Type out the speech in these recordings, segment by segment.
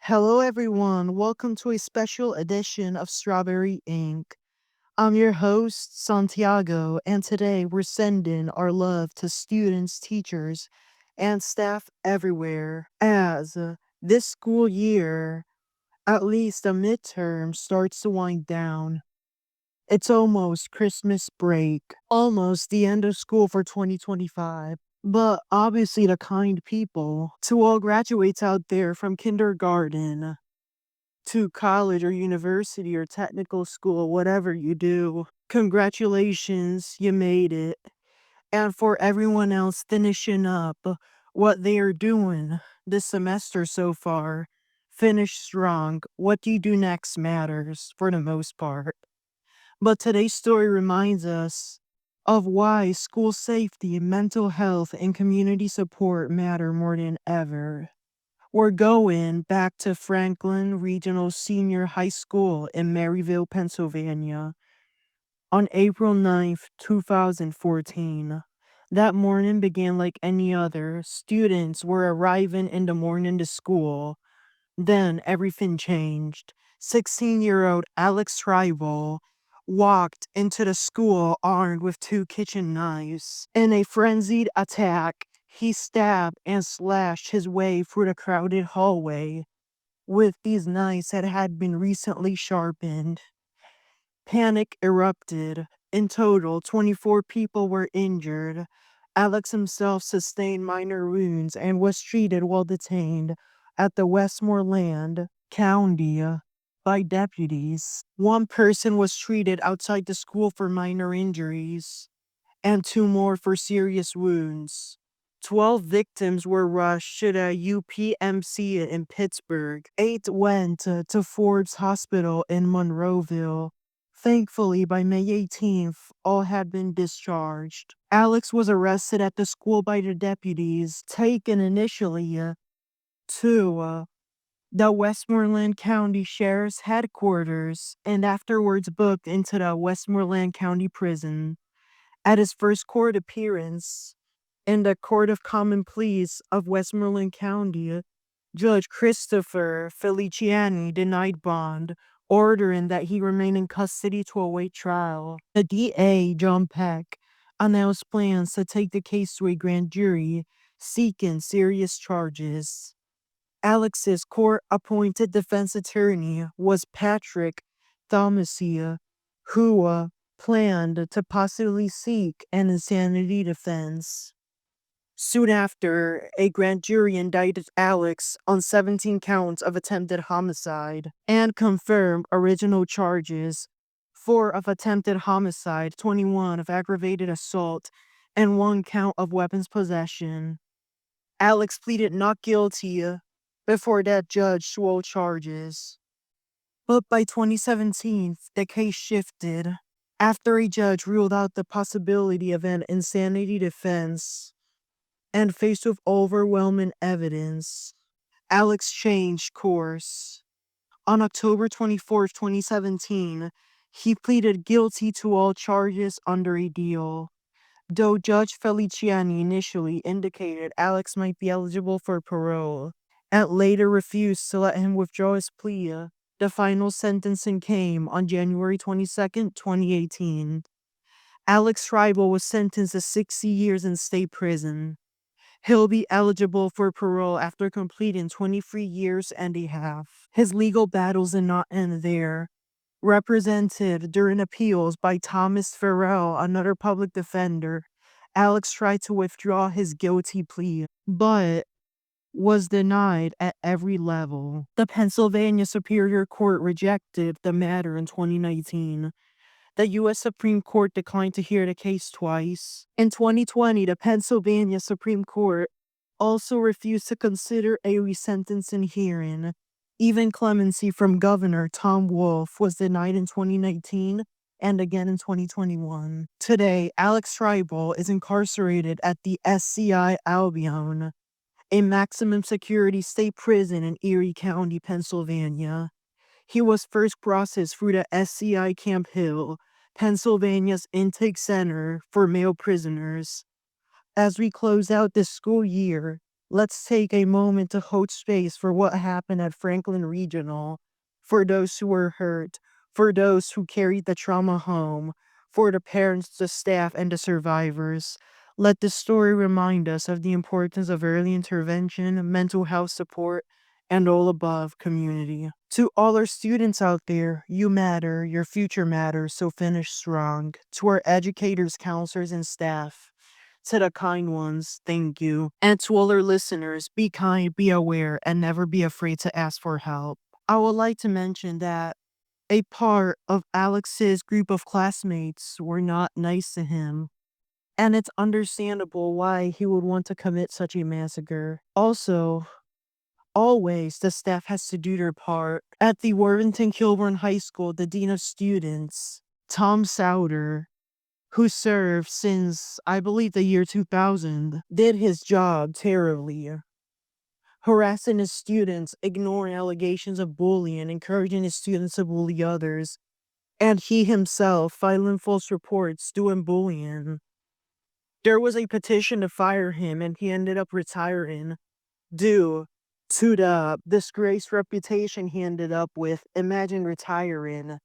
Hello, everyone. Welcome to a special edition of Strawberry Ink. I'm your host, Santiago, and today we're sending our love to students, teachers, and staff everywhere as this school year, at least a midterm, starts to wind down. It's almost Christmas break, almost the end of school for 2025. But obviously, the kind people, to all graduates out there from kindergarten to college or university or technical school, whatever you do, congratulations, you made it. And for everyone else finishing up what they are doing this semester so far, finish strong. What you do next matters for the most part. But today's story reminds us of why school safety, mental health, and community support matter more than ever. We're going back to Franklin Regional Senior High School in Maryville, Pennsylvania on April 9th, 2014. That morning began like any other. Students were arriving in the morning to school. Then everything changed. 16-year-old Alex Hribal walked into the school armed with two kitchen knives. In a frenzied attack, he stabbed and slashed his way through the crowded hallway with these knives that had been recently sharpened. Panic erupted. In total, 24 people were injured. Alex himself sustained minor wounds and was treated while detained at the Westmoreland County by deputies. One person was treated outside the school for minor injuries, and two more for serious wounds. 12 victims were rushed to the UPMC in Pittsburgh. 8 went to Forbes Hospital in Monroeville. Thankfully, by May 18th, all had been discharged. Alex was arrested at the school by the deputies, taken initially to the Westmoreland County Sheriff's headquarters, and afterwards booked into the Westmoreland County Prison. At his first court appearance in the Court of Common Pleas of Westmoreland County, Judge Christopher Feliciani denied bond, ordering that he remain in custody to await trial. The DA, John Peck, announced plans to take the case to a grand jury seeking serious charges. Alex's court-appointed defense attorney was Patrick Thomasia, who planned to possibly seek an insanity defense. Soon after, a grand jury indicted Alex on 17 counts of attempted homicide and confirmed original charges: 4 of attempted homicide, 21 of aggravated assault, and 1 count of weapons possession. Alex pleaded not guilty before that judge to all charges. But by 2017, the case shifted after a judge ruled out the possibility of an insanity defense. And faced with overwhelming evidence, Alex changed course. On October 2017, he pleaded guilty to all charges under a deal. Though Judge Feliciani initially indicated Alex might be eligible for parole, and later refused to let him withdraw his plea, the final sentencing came on January 22nd, 2018. Alex Hribal was sentenced to 60 years in state prison. He'll be eligible for parole after completing 23 years and a half. His legal battles did not end there. Represented during appeals by Thomas Farrell, another public defender, Alex tried to withdraw his guilty plea, but was denied at every level. The Pennsylvania Superior Court rejected the matter in 2019. The U.S. Supreme Court declined to hear the case twice. In 2020, the Pennsylvania Supreme Court also refused to consider a resentencing hearing. Even clemency from Governor Tom Wolf was denied in 2019 and again in 2021. Today, Alex Hribal is incarcerated at the SCI Albion, a maximum security state prison in Erie County, Pennsylvania. He was first processed through the SCI Camp Hill, Pennsylvania's intake center for male prisoners. As we close out this school year, Let's take a moment to hold space for what happened at Franklin Regional, for those who were hurt, for those who carried the trauma home, for the parents, the staff, and the survivors. Let this story remind us of the importance of early intervention, mental health support, and all above community. To all our students out there, you matter, your future matters, so finish strong. To our educators, counselors, and staff, to the kind ones, thank you. And to all our listeners, be kind, be aware, and never be afraid to ask for help. I would like to mention that a part of Alex's group of classmates were not nice to him, and it's understandable why he would want to commit such a massacre. Also, always the staff has to do their part. At the Worthington Kilbourn High School, the dean of students, Tom Souder, who served since, I believe, the year 2000, did his job terribly, harassing his students, ignoring allegations of bullying, encouraging his students to bully others, and he himself filing false reports doing bullying. There was a petition to fire him, and he ended up retiring due to the disgraced reputation he ended up with. Imagine retiring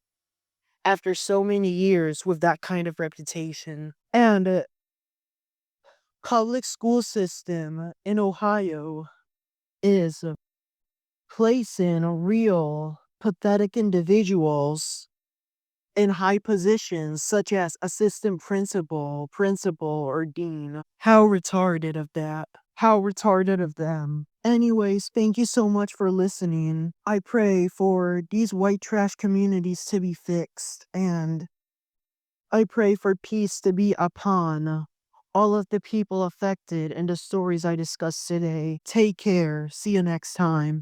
after so many years with that kind of reputation. And public school system in Ohio is placing real pathetic individuals in high positions such as assistant principal, principal, or dean. How retarded of that. How retarded of them. Anyways, thank you so much for listening. I pray for these white trash communities to be fixed, and I pray for peace to be upon all of the people affected in the stories I discussed today. Take care. See you next time.